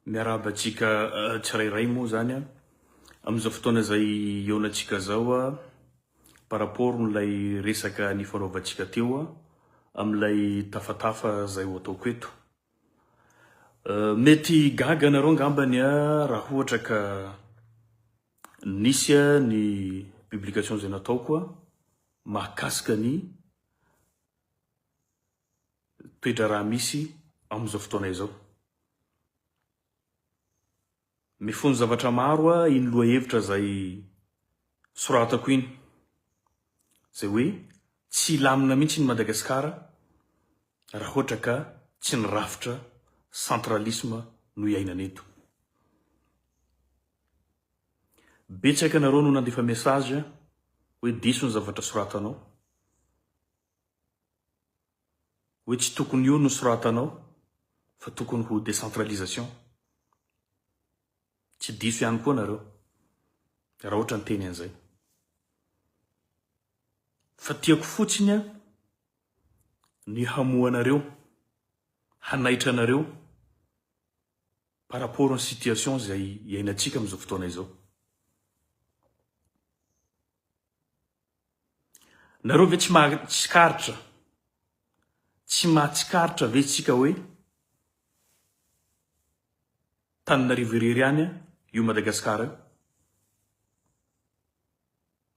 Miarabatsika tsirairay moa zany amin'izao fotoana izay eonatsika zao par rapport n'ilay resaka nifanaovantsika teo amin'ilay tafatafa izay ho ataoko eto. Mety gaga nareo ngambany raha ohatra ka nisy ny publication izay nataoko mahakasika ny toetra raha misy amin'izao fotoana izao. Mifono zavatra maro iny lohahevitra zay soratako iny zay hoe tsy lamina mihitsy ny Madagasikara raha ohatra ka tsy nirafitra centralisme no iainana eto. Betsaka nareo no nandefa message hoe diso ny zavatra soratanao, hoe tsy tokony io no soratanao fa tokony ho décentralisation. Tsy diso ihany koa nareo raha ohatra ny teny an'izay. Fa tiako fotsiny ny hamoanareo, hanaitra anareo par rapport ny situation izay iainantsika amin'izao fotoana izao. Nareo ve tsy mahatsikaritra, tsy mahatsikaritra ve tsika hoe Tananarivo irery ihany io Madagasikara io?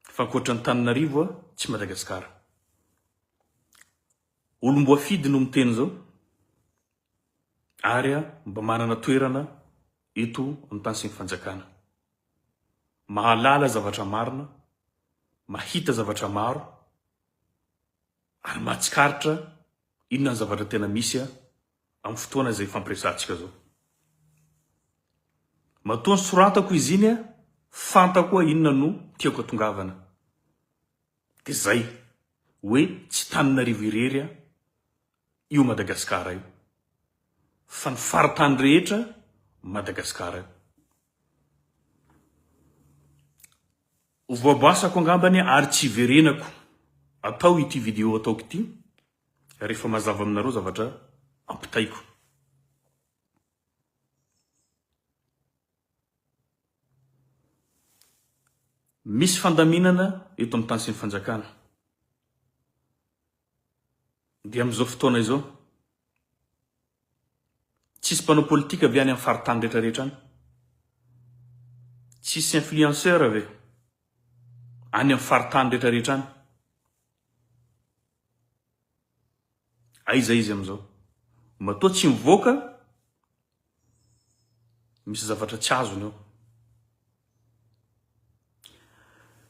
Fa ankoatra ny Tananarivo tsy Madagasikara. Olom-boafidy no miteny zao ary mba manana toerana eto amin'ny tany sy ny fanjakana. Mahalala zavatra marina, mahita zavatra maro ary mahatsikaritra inona ny zavatra tena misy amin'ny fotoana izay fampiresantsika zao. Matoa ny soratako izy iny fantako inona no tiako atongavana. Dia zay hoe tsy Tananarivo irery io Madagasikara io, fa ny faritany rehetra Madagasikara io. Voaboasako angambany ary tsy verenako atao ity video ataoko ity rehefa mazava aminareo zavatra ampitaiko. Misy fandaminana eto amin'ny tany sy ny fanjakana. Dia amin'izao fotoana izao tsisy mpanao politika avy any amin'ny faritany rehetrarehetra any. Tsisy influenceur ave any amin'ny faritany rehetrarehetra any. Aiza izy amin'izao? Matoa tsy mivoaka, misy zavatra tsy azony ao.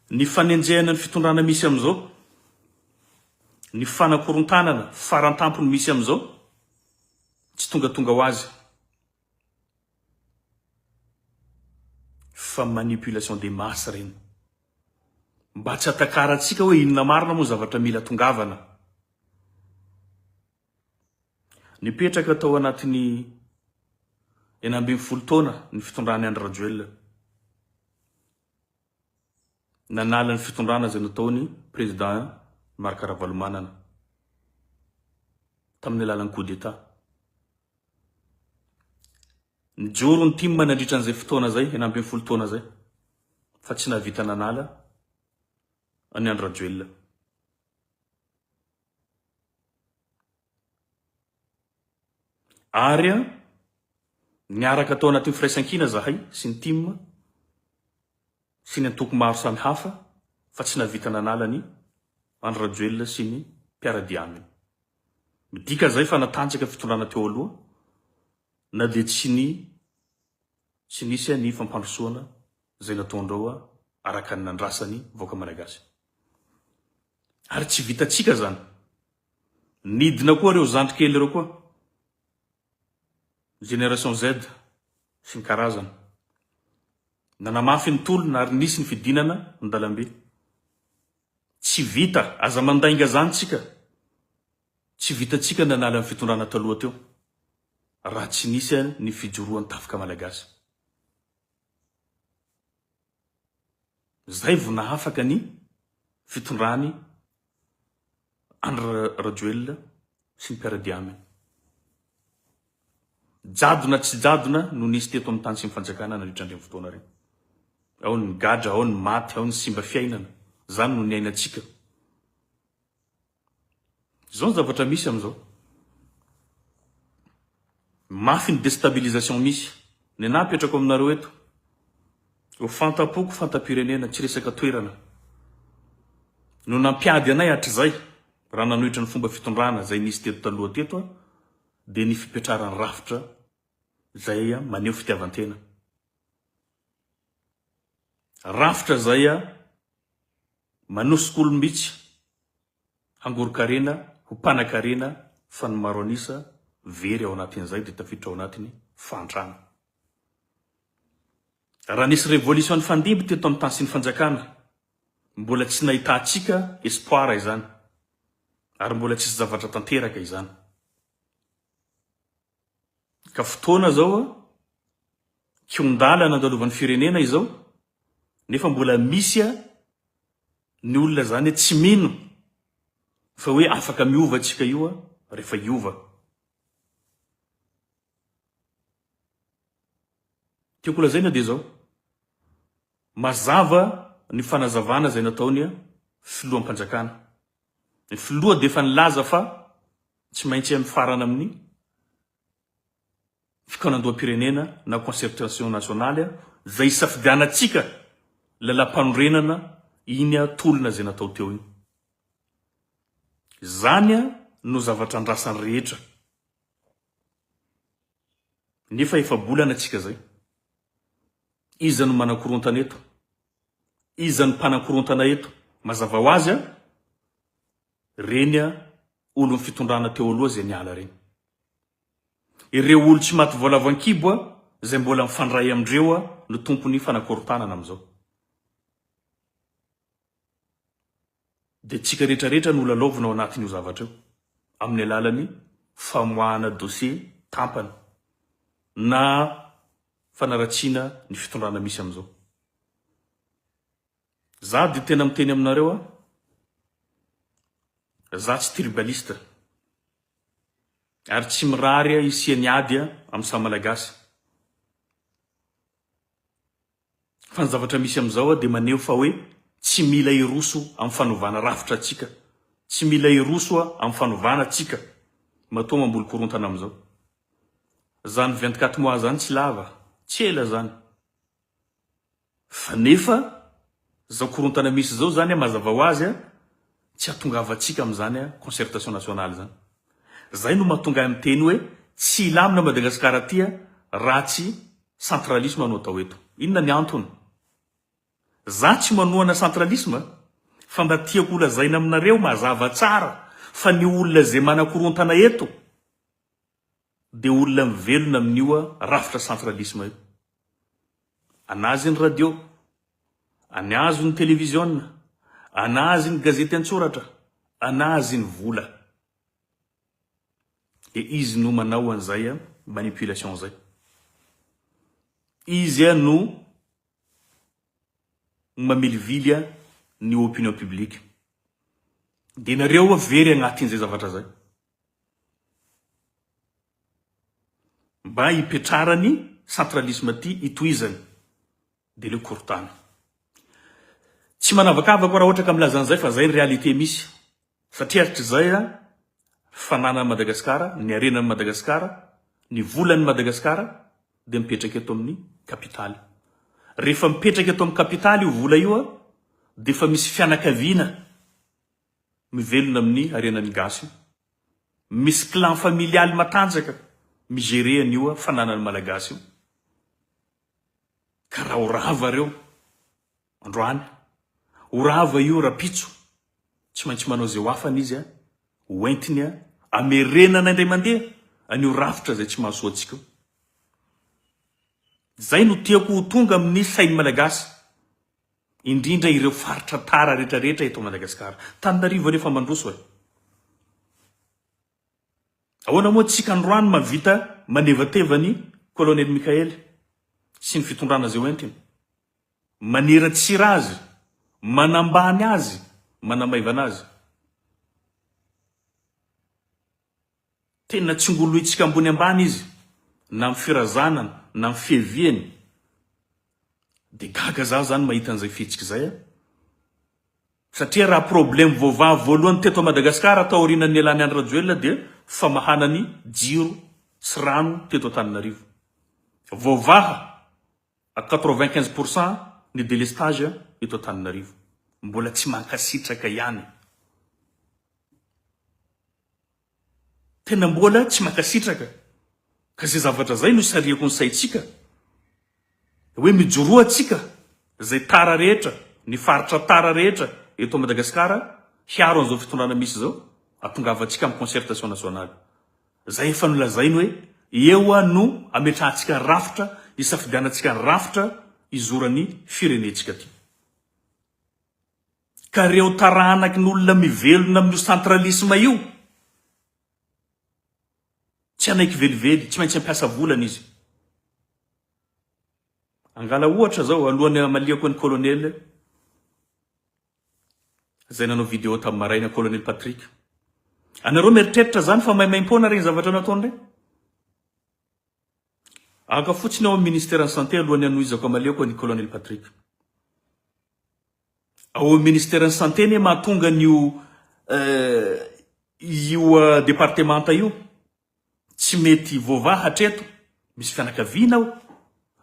Ny fanenjehana ny fitondrana misy amin'izao, ny fanakorontanana, farantampony misy amin'izao, tsy tonga ho azy. Fa manipulation des masses reny. Mba tsy atakaratsika hoe inona marina moa zavatra mila tongavana. Nipetraka tao anatin'ny 12 taona ny fitondrana Andry Rajoelina. Nanala ny fitondrana izay nataony président Marc Ravalomanana tamin'ny alalan'ny coup d'état. Nijoro ny team nandritra an'izay fotoana zay, 12 taona zay, fa tsy nahavita nanala any Andry Rajoelina. Ary niaraka tao anatin'ny firaisan-kina zahay sy ny team sy ny antoko maro samy hafa fa tsy nahavita nanala ny Andry Rajoelina sy ny mpiara-dia aminy. Midika zay fa natanjaka fitondrana teo aloha na dia tsy nisy ny fampandrosoana izay nataondrao araka ny nandrasany vahoaka malagasy. Ary tsy vitatsika zany. Nidina koa ireo zandrikely ireo koa. Génération Z sy ny karazana. Nanamafy ny tolona ary nisy ny fidinana ny dalambe. Tsy vita, aza mandainga zany tsika. Tsy vitatsika nanala ny fitondrana taloha teo raha tsy nisy ny fijoroan'ny tafika malagasy. Zay vao nahafaka ny fitondrany Andry Rajoelina sy ny mpiara-dia aminy. jadona tsy jadona no nisy teto amin'ny tany sy mifanjakana nandritra andreny fotoana reny. Ao ny gadra, ao ny maty, ao ny simba fiainana. Zany no niainantsika. Zao ny zavatra misy am'izao. Mafy ny déstabilisation misy. Ny napetrako aminareo eto. Ho fantapoko fantapirenena tsy resaka toerana. No nampiady anay hatrizay raha nanohitra ny fomba fitondrana zay nisy teto taloha teto dia ny fipetrarany rafitra zay maneho fitiavantena. Rafitra zay manosika olombitsy hangorokarena ho mpanakarena fa ny maro anisa very ao anatin'izay dia tafiditra ao anatiny fantrana. Raha nisy révolution fandimby teto amin'ny tany sy ny fanjakana, mbola tsy nahitantsika espoir izany, ary mbola tsisy zavatra tanteraka izany. Ka fotoana zao kiondala nandalovan'ny firenena izao, nefa mbola misy ny olona zany tsy mino fa hoe afaka miova atsika io rehefa iova. Tiako lazaina dia zao, mazava ny fanazavana zay nataony filoam-panjakana. Ny filoha dia efa nilaza fa tsy maintsy amin'ny farana amin'ny fikanandoam-pirenena na concertation nationale zay isafidianatsika lalam-panorenana iny tolona zay natao teo iny. Zany no zavatra andrasany rehetra. Nefa efa bolana atsika zay. Iza no manakorontana eto? Iza no mpanakorontana eto? Mazava ho azy reny olo ny fitondrana teo aloha zay niala reny. Ireo olo tsy maty voalavan-kibo zay mbola mifandray amindreo no tompony fanakorotanana am'izao. Dia tsika rehetrarehetra no lalaovina ao anatin'io zavatra io amin'ny alalany famoahana dossier tampana na fanaratsiana ny fitondrana misy am'izao. Za dia tena miteny aminareo za tsy tribaliste ary tsy mirary isiany ady amin'ny sa malagasy. Fa ny zavatra misy am'izao dia maneho fa hoe tsy mila iroso amin'ny fanovana rafitra atsika, tsy mila iroso amin'ny fanovana atsika matoa mamboly korontana am'izao. Zany 24 mois zany tsy lava, tsy ela zany. Fa nefa zao korontana misy zao zany mazava ho azy tsy hatongavatsika amin'izany concertation nationale zany. Zay no mahatonga amin'ny teny hoe tsy ilamina Madagasikara tia raha tsy centralisme no atao eto. Inona ny antony? Za tsy manohana centralisme fa mba tiako lazaina aminareo mazava tsara fa ny olona zay manakorontana eto dia olona mivelona amin'io rafitra centralisme io. Anazy ny radio, anazy ny télévision, anazy ny gazety an-tsoratra, anazy ny vola. E izy no manao an'izay manipulation zay. Izy no mamilivily ny opinion publique. Dia nareo very agnatin'izay zavatra zay. Mba hipetrarany centralisme ty itoizany dia le korotana. Tsy manavakavako raha ohatra ka milaza an'izay fa zay ny réalité misy. Satria hatr'izay fananany Madagasikara, ny arenan'ny Madagasikara, ny volan'ny Madagasikara dia mipetraka eto amin'ny kapitaly. Rehefa mipetraka eto amin'ny kapitaly io vola io dia efa misy fianakaviana mivelona amin'ny arenan'ny gasy. Misy clan familialy matanjaka migéré an'io fananany malagasy io. Ka raha orava reo androany, orava io rapitso, tsy maintsy manao zay ho afany izy hoentiny amerenana indray mandeha an'io rafitra zay tsy mahasoa antsika. Zay no tiako ho tonga amin'ny sainy malagasy, indrindra ireo faritra tara rehetrarehetra eto Madagasikara. Tananarivo nefa mandroso ahoana moa tsika androany mavita manevatevany colonel Mikael sy ny fitondrana zay hoentiny, maneratsira azy, manambany azy, manamaivana azy. Tena tsy ngoloitsika ambony ambany izy na amin'ny firazanana na amin'ny fiheviany de gaga zaho zany mahita an'izay fihetsika zay satria raha problème voavavy voalohany teto Madagasikara atao aorianan'ny Elany Andry Rajoelina dia famahanany jiro sy rano teto Antananarivo. Voavaha à 95% ny délestage eto Antananarivo. Mbola tsy mankasitraka ihany. Tena mbola tsy mankasitraka. Ka zay zavatra zay no isariako ny saitsika. Hoe mijoroa atsika zay tara rehetra, ny faritra tara rehetra eto Madagasikara hiaro an'izao fitondrana misy zao, atongavantsika amin'ny concertation nationale. Zay efa nolazainy hoe eo no ametrahantsika rafitra, isafidianantsika rafitra izoran'ny firenentsika ty. Ka reo taranaky n'olona mivelona amin'ny centralisme io, tsy anaiky velively, tsy maintsy ampiasa volana izy. Angala ohatra zao alohan'ny amaliako ny colonel zay nanao vidéo tamin'ny maraina colonel Patrick. Anareo mieritreritra zany fa maimaimpona regny zavatra nataony regny. Aka fotsiny ao amin'ny ministère de santé alohan'ny anohizako amaliako ny colonel Patrick. Ao amin'ny ministère de santé ne mahatonga io départementa io tsy mety voavaha hatreto, misy fianakaviana ao,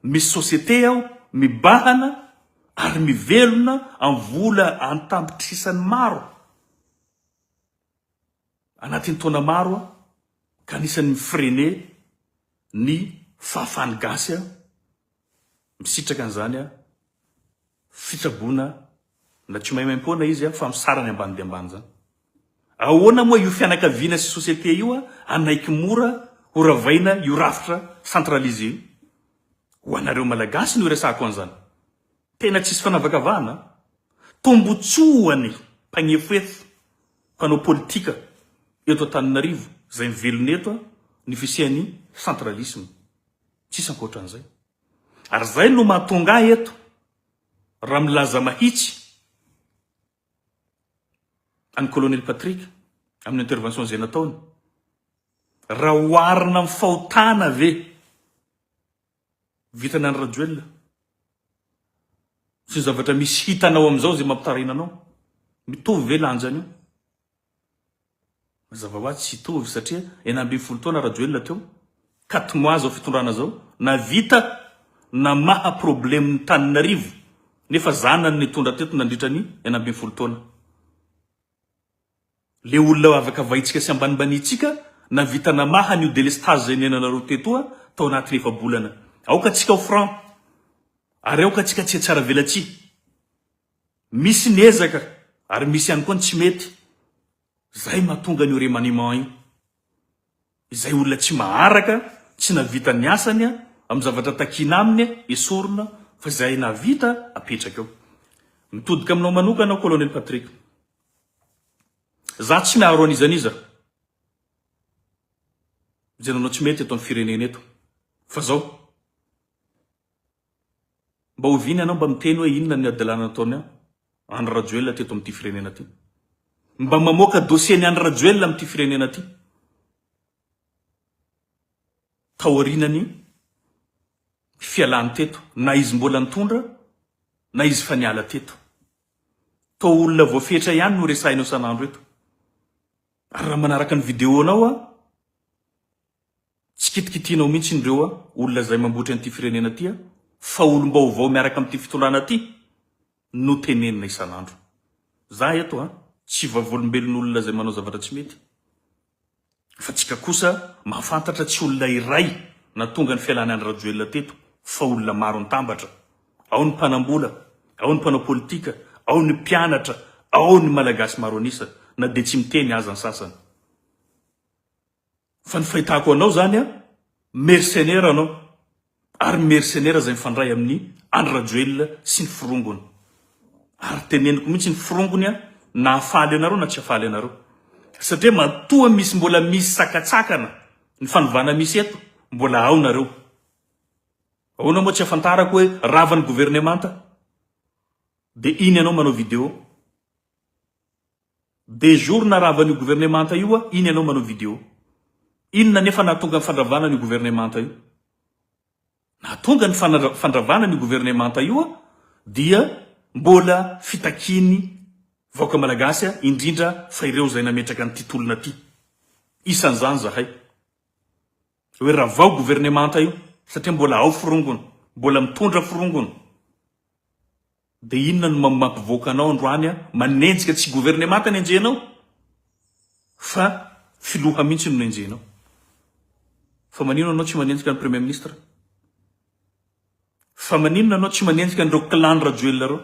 misy société ao, mibahana ary mivelona amin'ny vola antampitrisany maro. Anatin'ny taona maro ka anisan'ny mifrene ny fahafahany gasy misitraka an'izany fitsaboana na tsy maimaimpona izy fa misarany ambany dia ambany zany. Ahoana moa io fianakaviana sy société io anaiky mora horavaina io rafitra centralisé io. Ho anareo malagasy no resako an'izany. Tena tsisy fanavakavahana. Tombotsoany mpagnefoefo, mpanao politika eto Antananarivo zay mivelona eto ny fisian'ny centralisme. Tsisy ankoatran'izay. Ary zay no mahatonga eto raha milaza mahitsy any colonel Patrick amin'ny intervention zay nataony. Raha oharina amin'ny fahotana ve vitany any Rajoelina sy zavatra misy hitanao amizao zay mampitarina anao, mitovy ve lanjany io? Mazava ho azy tsy hitovy satria 9 taona Rajoelina teo, 4 mois zao fitondrana zao, na vita na maha problème ny Antananarivo nefa zanany nitondra teto nandritra ny 9 taona. Le olona afaka vahitsika sy ambanibanitsika na vita na maha ny délestage zay nenanareo tetoa tao anaty rehefa bolana. Aoka tsika ho franc, ary aoka tsika tsy tsara velatsy. Misy nezaka ary misy ihany koa ny tsy mety. Zay mahatonga ny remaniement io. Izay olona tsy maharaka, tsy navita ny asany amin'ny zavatra takina aminy esorina fa zay navita apetraka eo. Mitodika aminao manokana colonel Patrick. Za tsy miaro an'izaniza. Zay nanao tsy mety eto amin'ny firenena eto. Fa zao mba oviny anao mba miteny hoe inona ny adalana nataony Andry Rajoelina teto amin'ity firenena ty. Mba mamoaka dossier ny Andry Rajoelina amin'ity firenena ty. Taorinany fialany teto, na izy mbola nitondra, na izy fa niala teto. Tao olona voafetra ihany no resahinao sanandro eto. Ary raha manaraka ny vidéonao tsy kitikitianao mihitsy indreo olona zay mamboatra an'ity firenena ty fa olom-baovao miaraka amin'ity fitondrana ty no tenenina isanandro. Za eto tsy vavolombelon'olona zay manao zavatra tsy mety. Fa tsika kosa mahafantatra tsy olona iray na tonga ny fialany Andry Rajoelina teto fa olona maro nitambatra. Ao ny mpanambola, ao ny mpanao politika, ao ny mpianatra, ao ny malagasy maro anisa na de tsy miteny aza ny sasany. Fa ny fahitako anao zany mercenaire anao. Ary mercenaire zay mifandray amin'ny Andry Rajoelina sy ny firongony. Ary teneniko mihitsy ny firongony na afaly anareo na tsy afaly anareo. Satria matoa misy mbola misy sakatsakana ny fanovana misy eto mbola ao nareo. Ahoana moa tsy afantarako hoe ravan'ny gouvernementa de iny anao manao vidéo. De jour na ravan'ny gouvernementa io iny anao manao vidéo. Inona nefa nahatonga ny fandravana ny gouvernementa io? tonga ny fandravana ny gouvernemanta io dia mbola fitakiny vahoaka malagasy indrindra fa ireo zay nametraka ny titolona ty. Isan'izany zahay hoe raha vao gouvernemanta io satria mbola ao firongony, mbola mitondra firongony. De inona no mampivoaka anao androany manenjika tsy gouvernemanta ny enjenao fa filoha mihitsy no enjenao. Fa manino anao tsy manenjika ny premier ministre? Fa manino anao tsy manenjika nireo clan Rajoelina reo?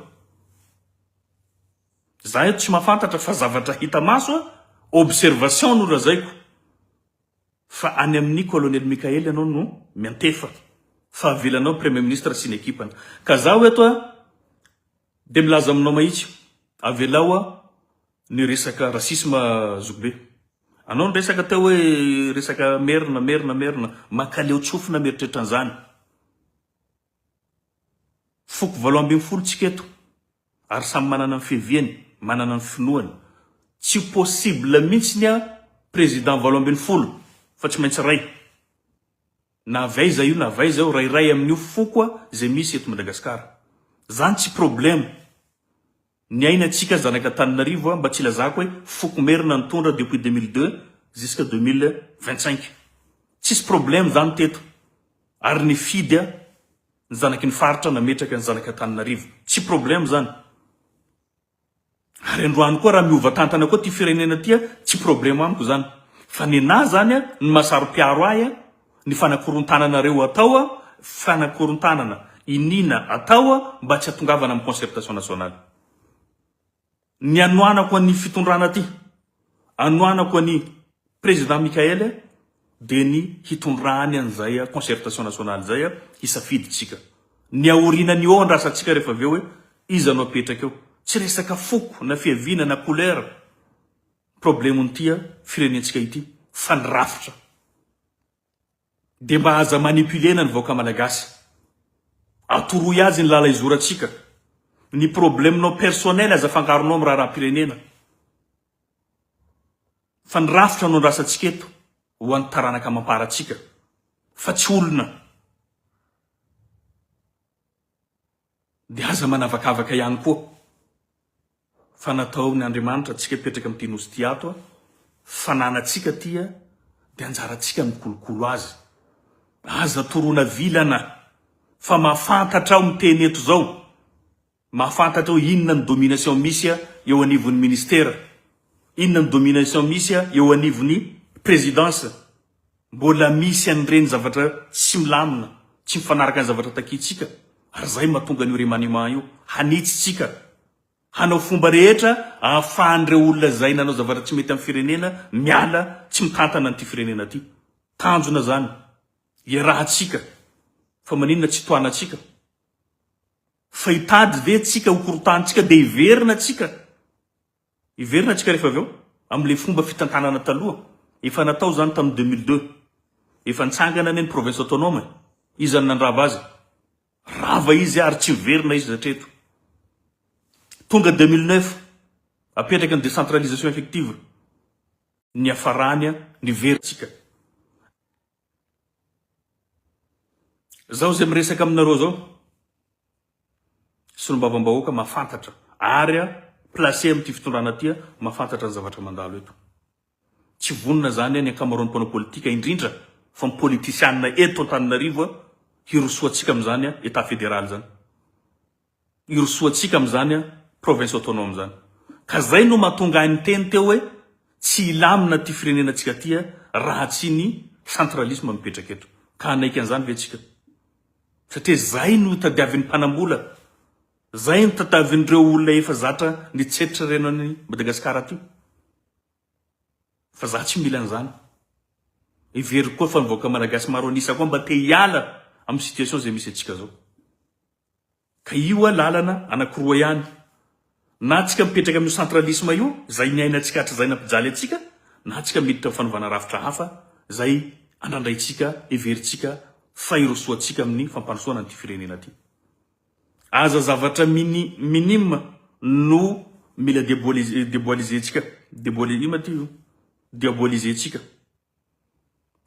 Za eto tsy mahafantatra fa zavatra hita maso observation no razaiko. Fa any amin'ny colonel Mikaely anao no miantefa fa avelanao premier ministre sy ny ekipany. Ka zaho eto de milaza aminao mahitsy avelao ny resaka rasisme zogobe. Anao ny resaka teo hoe resaka merina makaleo tsofina meritreritra an'izany. Foko 12 tsika eto ary samy manana ny fiaviany, manana ny finoany. Tsy possible mihitsy ny président 12 fa tsy maintsy ray. Na vaiza io na vaiza io ray amin'io foko zay misy eto Madagasikara. Zany tsy problème. Ny aina tsika zanaka Antananarivo mba tsy lazako hoe foko merina nitondra depuis 2002 jusqu'à 2025. Tsisy problème zany teto. Ary ny fidy ny zanaky ny faritra nametraka ny zanaka Antananarivo. Tsy problème zany. Ary androany koa raha miova tantana koa ty firenena ty tsy problème amiko zany. Fa ny na zany ny masarom-piaro ahy ny fanakorontananareo atao fanakorontanana inina atao mba tsy atongavana amin'ny concertation nationale. Ny anoanako ny fitondrana ty, anoanako ny président Mikaely de ny hitondrany an'izay concertation nationale zay hisafiditsika. Ny aorina ny ao andrasatsika rehefa aveo hoe iza no apetraka eo. Tsy resaka foko na fiaviana na couleur. Problème ty firenentsika ity fa ny rafitra. De mba aza manipulena ny vahoaka malagasy. Atoroy azy ny lala izoratsika. Ny probleminao personnel aza fangaronao amin'ny raharam-pirenena. Fa ny rafitra no andrasatsika eto ho an'ny taranaka mamparatsika. Fa tsy olona. De aza manavakavaka ihany koa. Fa natao ny Andriamanitra tsika petraka amin'ny tinosy ty ato fananatsika tia de anjaratsika mikolokolo azy. Aza torona vilana fa mahafantatra ao miteny eto zao. Mahafantatra inona ny domination misy eo anivon'ny ministère. Inona ny domination misy eo anivon'ny présidence. Mbola misy an'ireny zavatra tsy milamina, tsy mifanaraka ny zavatra takitsika. Ary zay mahatonga an'io remaniement io hanitsitsika. Hanao fomba rehetra ahafahan'ireo olona zay nanao zavatra tsy mety amin'ny firenena miala tsy mitantana an'ity firenena ty. Tanjona zany. Iarahatsika. Fa maninona tsy toanatsika. Fa hitady ve tsika ho korotantsika de iverina tsika. Iverina tsika rehefa aveo amin'le fomba fitantanana taloha. Efa natao zany tamin'ny 2002. Efa nitsangana ny province autonome. Izany nandrava azy. Rava izy ary tsy verina izy hatreto. Tonga 2009 apetraka ny décentralisation effective. Ny afarany ny veritsika. Zao zay miresaka aminareo zao. Sy nombavambahoaka mahafantatra. Ary placé amin'ity fitondrana ty mahafantatra ny zavatra mandalo eto. Tsy vonona zany ny ankamaroan'ny mpanao politika indrindra fa ny politisianina eto Antananarivo hirosoatsika amin'izany état fédéral zany. Hirosoatsika amin'izany province autonome zany. Ka zay no mahatonga ny teny teo hoe tsy ilamina ty firenenantsika ty raha tsy ny centralisme mipetraka eto. Ka anaiky an'izany ve tsika? Satria zay no tadiavin'ny mpanambola. Zay no tatavin'ireo olona efa zatra nitsetritra reno any Madagasikara ty. Fa za tsy mila an'izany. Ivery koa fa ny vahoaka malagasy maro anisa koa mba te hiala amin'ny situation zay misy atsika zao. Ka io lalana anakiroa ihany. Na tsika mipetraka amin'ny centralisme io, zay niainantsika hatrizay nampijaly atsika, na tsika miditra fanovana rafitra hafa, zay andrandrantsika, everitsika, fa irosoatsika amin'ny fampanosoana an'ity firenena ty. Aza zavatra minime no mila diaboliser tsika. Diaboliser tsika.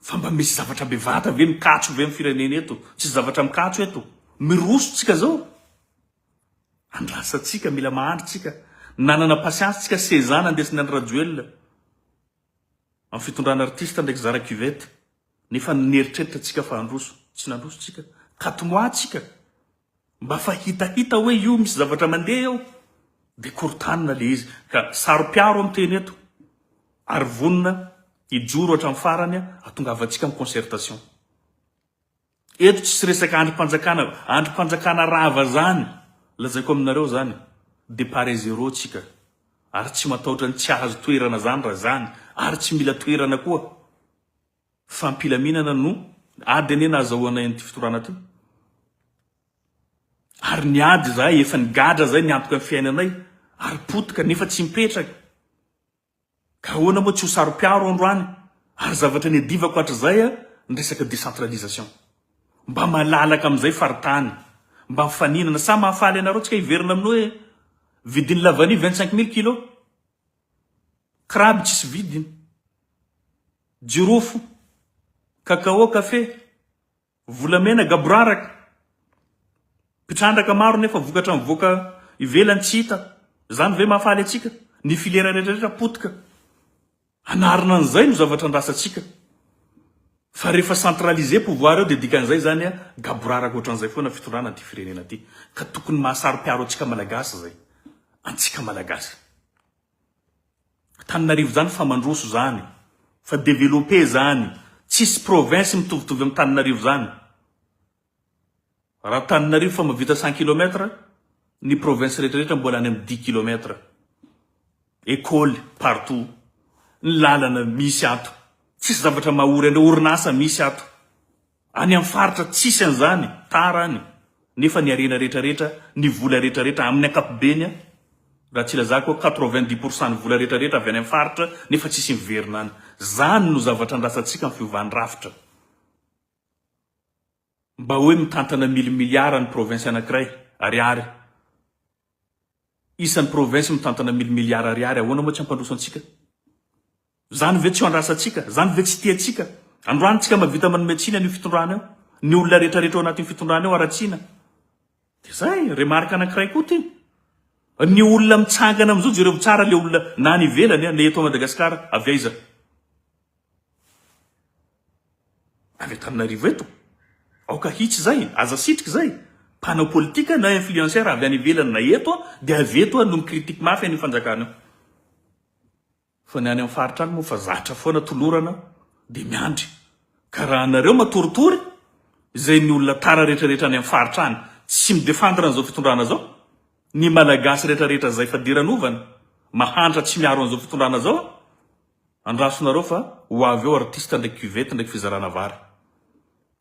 fa mba misy zavatra bevata ve mikatso ve amin'ny firenena eto, tsy zavatra mikatso eto, mirosotsika zao. Andrasatsika, mila mahandritsika, nanana pasiansy tsika sezana andesiny any Rajoelina amin'ny fitondrana artista ndraiky Zara Cuvette, nefa nieritreritra tsika fa androso, tsy nandroso tsika, katimoatsika mba fa hitahita hoe io misy zavatra mandeha eo, de kortanina le izy ka saro-piaro amin'ny teny eto ary vonina ijoro hatramin'ny farany atongavatsika amin'ny concertation. Eto tsy resaka androm-panjakana rava zany lazaiko aminareo zany, départ zéro tsika, ary tsy matahotra ny tsy azo toerana zany raha zany, ary tsy mila toerana koa. Fampilaminana no ady ane nahazahoana an'ity fitorana ty. Ary ny ady zay efa nigadra zay niantoka amin'ny fiainanay, ary potika nefa tsy mipetraka. Ka ahoana moa tsy ho saro-piaro androany, ary zavatra ny adivako hatrizay ny resaka décentralisation. Mba malalaka amin'izay faritany, mba mifaninana, sa mahafaly anareo tsika hiverina amin'ny hoe vidiny lavany 25 000 kilos, kraby tsisy vidiny, jirofo, kakao, kafe, volamena, gaboraraka, pitrandraka maro nefa vokatra mivoaka ivelany tsy hita. Zany ve mahafaly atsika? Ny filiera rehetrarehetra potika. Anarina an'izay no zavatra andrasatsika. Fa rehefa centralisé pouvoir eo de dikan'izay zany gaboraraka ohatran'izay foana fitondrana ty firenena ty. Ka tokony mahasaro-piaro atsika malagasy zay. Antsika malagasy. Tananarivo zany fa mandroso zany, fa développé zany, tsisy province mitovitovy amin'ny Tananarivo zany. Raha Tananarivo fa mavita 100 km, ny province rehetrarehetra mbola any amin'ny 10 km. École partout, ny lalana misy ato, tsisy zavatra mahory any, orinasa misy ato. Any amin'ny faritra tsisy an'izany, tara any. Nefa ny arena rehetrarehetra, ny vola rehetrarehetra amin'ny ankapobeny, raha tsy lazako 90% ny vola rehetrarehetra avy any amin'ny faritra, nefa tsisy miverina any. Zany no zavatra andrasatsika amin'ny fiovan'ny rafitra. Mba hoe mitantana milimiara ny province anankiray ariary. Isan'ny province mitantana milimiara ariary, ahoana moa tsy ampandroso antsika? Zany ve tsy ho andrasatsika? Zany ve tsy tiatsika? Androany tsika mavita manome tsina ny fitondrana eo, ny olona rehetrarehetra ao anatin'ny fitondrana eo aratsina. De zay, remarika anankiray koa ty. Ny olona mitsangana amizao jereo tsara le olona na ny ivelany ny eto Madagasikara, avy aiza? Avy Antananarivo eto. Aoka hitsy zay, aza sitriky zay. Mpanao politika na influenceur avy any ivelany na eto, de avy eto no mikritika mafy any fanjakana. Fa ny any amin'ny faritra any moa fa zatra foana tolorana de miandry. Ka raha anareo matoritory, zay ny olona tara rehetrarehetra any amin'ny faritra any, tsy midefandra an'izao fitondrana zao. Ny malagasy rehetrarehetra zay fa diranovana, mahantra tsy miaro an'izao fitondrana zao. Andrasonareo fa ho avy eo artista ndraiky Cuvette ndraiky fizarana vary.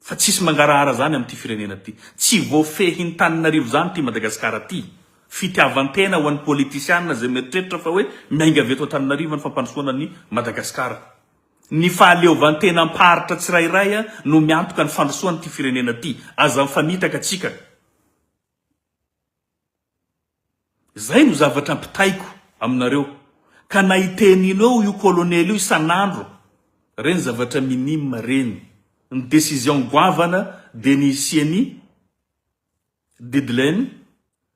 Fa tsisy mangarahara zany amin'ity firenena ty. Tsy voafehy ny Tananarivo zany ty Madagasikara ty. Fitiavantena ho an'ny politisianina zay mieritreritra fa hoe miainga avy eto Tananarivo ny fampandrosoana ny Madagasikara. Ny fahaleovantena amparitra tsirairay no miantoka ny fandrosoana ty firenena ty. Aza mifanitaka atsika. Zay no zavatra ampitaiko aminareo. Ka na iteninao io kolonely io isan'andro, reny zavatra minime reny. Ny décision goavana de ny isiany deadline,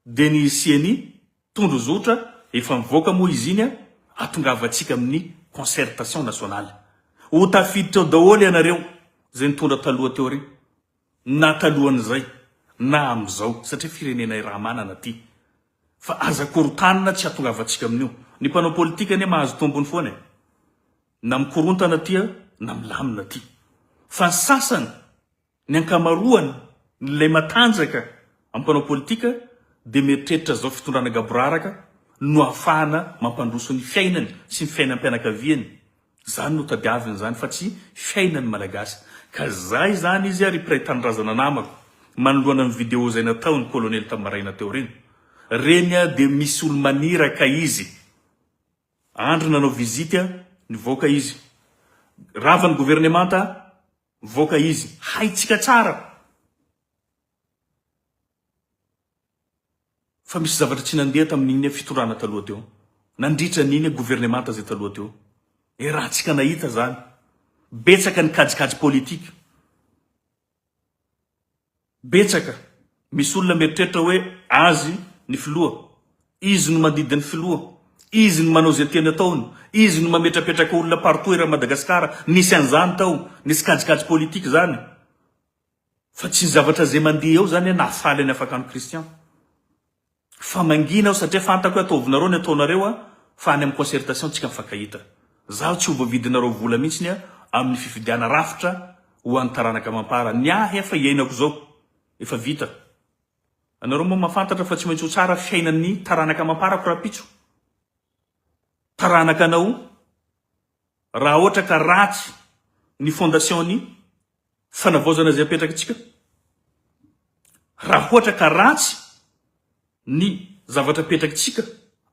de ny isiany tondro zotra, efa mivoaka moa izy iny atongavatsika amin'ny concertation nationale. Ho tafiditra ao daholo ianareo zay nitondra taloha teo reny, na talohan'izay na am'izao, satria firenena raha manana ty. Fa aza korotanina tsy atongavatsika amin'io. Ny mpanao politika ane mahazo tombony foana, na mikorontana ty na milamina ty. Fa ny sasany, ny ankamaroany, nilay matanjaka amin'ny mpanao politika de mieritreritra zao fitondrana gaboraraka no ahafahana mampandroso ny fiainany sy ny fiainam-pianakaviany. Zany no tadiaviny zany fa tsy fiainany malagasy. Ka zay zany izy ary mpiray-tanorazana namako manoloana amin'ny vidéo zay natao ny kolonely tamaraina teo reny. Reny de misy olo maniraka izy. Andro nanao vizity nivoaka izy. Ravan'ny gouvernemanta voaka izy. Haitsika tsara. Fa misy zavatra tsy nandeha tamin'iny fitondrana taloha teo. Nandritra n'iny gouvernemanta zay taloha teo. Raha tsika nahita zany. betsaka ny kajikajy politika. Betsaka misy olona mieritreritra hoe azy ny filoha, izy no mandidy ny filoha, izy no manao zay teny ataony, izy no mametrapetraka olona partout era Madagasikara. Nisy an'izany tao, nisy kajikajy politika zany. Fa tsy zavatra zay mandeha eo zany nafaly ny afaka ny kristian. Fa mangina satria fantako ataovinareo ny ataonareo fa any amin'ny concertation tsika mifankahita. Zaho tsy ho voavidinareo vola mihitsy amin'ny fifidiana rafitra ho an'ny taranaka mampara. Niahy efa iainako zao. Efa vita. Anareo moa mafantatra fa tsy maintsy ho tsara fiainan'ny taranaka mampara korapitso. Taranaka anao raha ohatra ka ratsy ny fondation-ny fanavaozana zay apetraka tsika. Raha ohatra ka ratsy ny zavatra apetraka tsika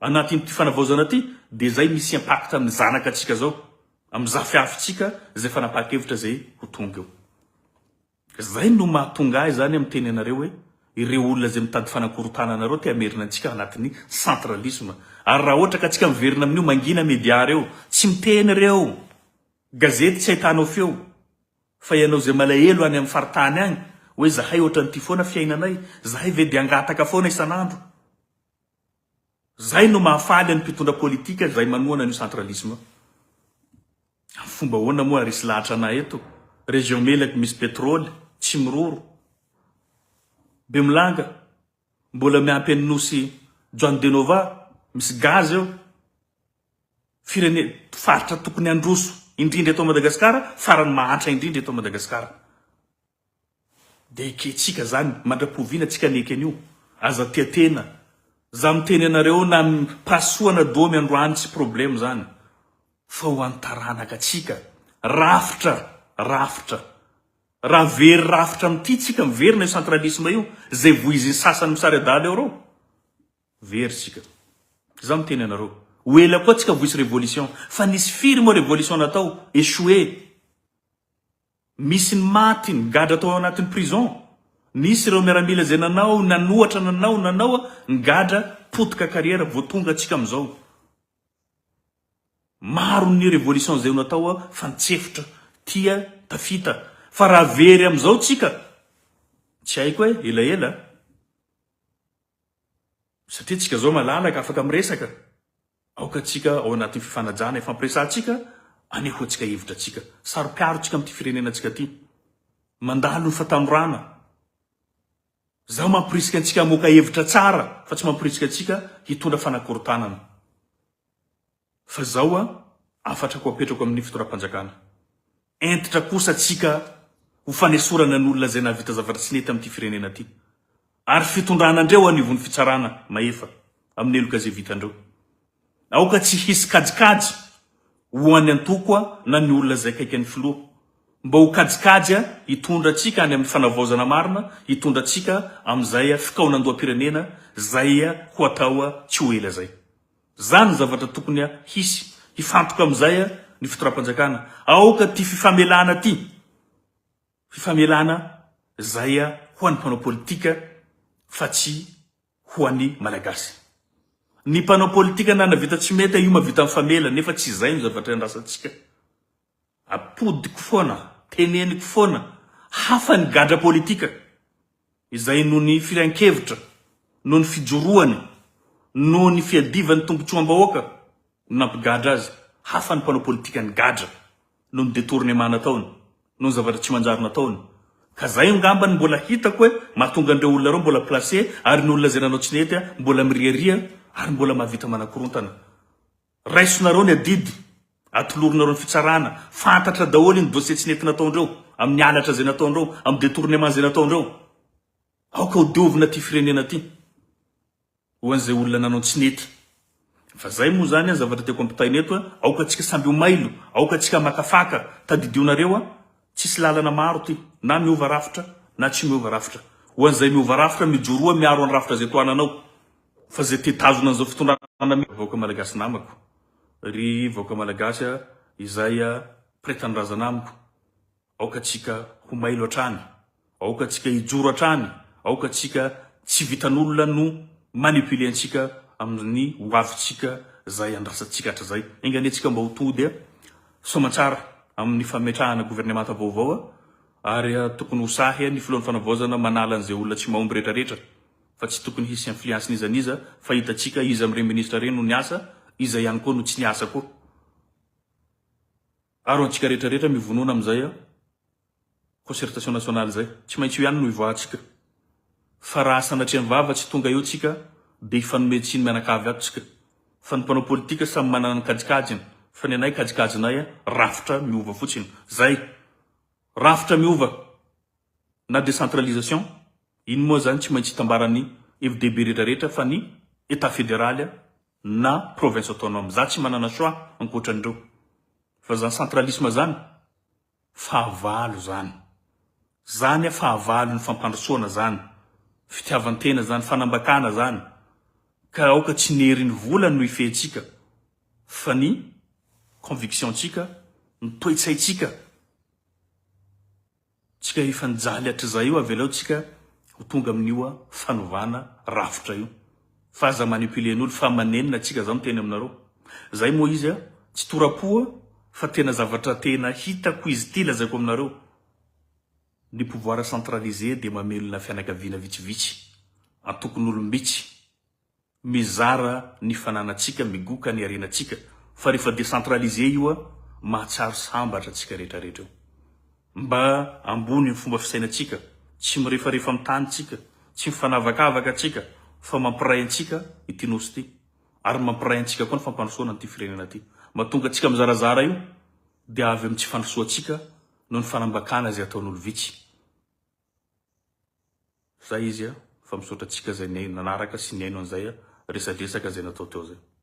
anatin'ity fanavaozana ty, de zay misy impact amin'ny zanaka tsika zao, amin'ny zafiafitsika zay fanapakevitra zay ho tonga eo. Zay no mahatonga ahy zany amin'ny teny anareo hoe ireo olona zay mitady fanakorotana anareo te amerina antsika anatin'ny centralisme. Ary raha ohatra ka tsika miverina amin'io mangina media reo, tsy miteny reo. Gazety tsy ahitanao feo. Fa ianao zay malahelo any amin'ny faritany agny hoe zahay ohatran'ity foana fiainanay, zahay ve de angataka foana isan'andro. Zay no mahafaly ny mpitondra politika zay manohana an'io centralisme. Fomba hoana moa risy lahatra na eto. Région Melaky misy pétrole, tsy miroro. Bemilanga mbola miampy an'ny nosy Joan de Nova, misy gaz eo. Firene faritra tokony androso indrindra eto Madagasikara, farany mahantra indrindra eto Madagasikara. De iketsika zany mandrapoviana tsika neky an'io. Aza tiatena. Za miteny anareo na pasoana domy androany tsy problème zany. Fa ho antaranaka tsika. Rafitra. Raha very rafitra amin'ity tsika miverina io centralisme io, zay voiziny sasany misary adala eo reo. Very tsika. Za miteny anareo. Oela koa tsika voisy révolution. Fa nisy firy moa révolution natao, échoué. Misy ny maty, ny gadra tao anatin'ny prison. Nisy ireo miaramila zay nanohatra nanao, ny gadra potika carrière voatonga tsika amizao. Maro ny révolution zay natao fa nitsefitra, tia, tafita. Fa raha very amizao tsika, tsy haiko hoe elaela. Satria tsika zao malalaka afaka miresaka. Aoka tsika ao anatin'ny fifanajana ifampiresantsika, aneho atsika hevitra tsika. Saropiaro tsika amin'ity firenena tsika ty. Mandalo ny fatanorana. Zaho mampirisika antsika moka hevitra tsara, fa tsy mampirisika antsika hitondra fanakorotanana. Fa zao afatra ko apetrako amin'ny fitoram-panjakana. Entitra kosa tsika ho fanesorana ny olona zay navita zavatra tsy nety amin'ity firenena ty. Ary fitondrana andreo anivon'ny fitsarana maefa amin'ny eloka zay vitandreo. Aoka tsy hisy kajikajy ho any antoko na ny olona zay kaiky ny filoha. Mba ho kajikajy hitondra tsika any amin'ny fanavaozana marina, hitondra tsika amin'izay fikaonandoam-pirenena zay ho atao tsy ho ela zay. Zany zavatra tokony hisy hifantoka amin'izay ny fitoram-panjakana. Aoka ty fifamelana ty. Fifamelana zay ho an'ny mpanao politika fa tsy ho an'ny malagasy. Ny mpanao politika na navita tsy mety io mavita amin'ny famela, nefa tsy zay ny zavatra andrasantsika. Apodiko foana, teneniko foana, hafa ny gadra politika. Izay noho ny firan-kevitra, noho ny fijoroany, noho ny fiadivany tombotsoam-bahoaka, nampigadra azy. Hafa ny mpanao politika ny gadra, noho ny détournement nataony, noho ny zavatra tsy manjary nataony. Ka zay ngambany mbola hitako hoe mahatonga andreo olona reo mbola placé, ary ny olona zay nanao tsy nety mbola miriaria, ary mbola mahavita manakorontana. Raisonareo ny adidy, atoloronareo ny fitsarana, fantatra daholo ny dossier tsy nety nataondreo, amin'ny alatra zay nataondreo, amin'ny détournement zay nataondreo. Aoka ho diovina ty firenena ty. Ho an'izay olona nanao tsy nety. Fa zay moa zany zavatra tiako ampitaina eto, aoka tsika samby ho mailo, aoka tsika makafaka, tadidionareo tsisy lalana maro ty, na miova rafitra, na tsy miova rafitra. Ho an'izay miova rafitra, mijoroa miaro any rafitra zay toananao. Fa zay tetazona an'izao fitondrana vahoaka malagasy namako. Ry vahoaka malagasy izay pretan-drazana amiko. Aoka tsika ho mailo hatrany, aoka tsika hijoro hatrany, aoka tsika tsy vitan'olona no manipule antsika amin'ny hoavitsika zay andrasantsika hatra'izay. Enganetsika mba ho tody soamantsara amin'ny fametrahana gouvernemanta vaovao ary tokony hosahy ny filohan'ny fanavaozana manala an'izay olona tsy mahomby rehetrarehetra fa tsy tokony hisy influence nizaniza fa hitatsika izy amin'ireny ministra reny no ny asa iza ihany koa no tsy ny asa koa ary antsika rehetrarehetra mivonona amin'izay concertation nationale zay tsy maintsy io ihany no ivoahantsika fa raha sanatria ny vava tsy tonga eo tsika dia hifanometsiny mianakavy ato tsika fa ny mpanao politika samy manana ny kajikajiny fa ny anay kajikajinay rafitra miova fotsiny zay rafitra miova na décentralisation iny moa zany tsy maintsy hitambarany FDB rehetrarehetra fa ny état fédéral na province autonome za tsy manana choix ankoatran'ireo fa zany centralisme zany fahavalo zany fahavalo ny fampandrosoana zany fitiavantena zany fanambakana zany ka aoka tsy nerin'ny volany no ifehitsika fa ny conviction tsika ny toetsaitsika tsika efa nijaly hatrizay io avelao tsika ho tonga amin'io fanovana rafitra io fa aza manipulen'olo fa manenina tsika zao miteny aminareo zay moa izy tsy torapoa fa tena zavatra tena hitako izy ty lazaiko aminareo ny pouvoir centralisé dia mamelona fianakaviana vitsivitsy antokony olombitsy mizara ny fananatsika migoka ny arenatsika fa rehefa décentralisé io mahatsaro sambatra tsika rehetrarehetra eo mba ambony ny fomba fisainatsika tsy mirefarefa amin'ny tanytsika tsy mifanavakavaka atsika fa mampiray antsika ity nosy ty ary mampiray antsika koa ny fampandrosoana n'ity firenena ty mahatonga atsika mizarazara io dia avy amin'ny tsy fandrosoatsika no ny fanambakana zay ataon'olo vitsy zay izy fa misaotra atsika zay nanaraka sy niaino an'izay resadresaka zay natao teo zay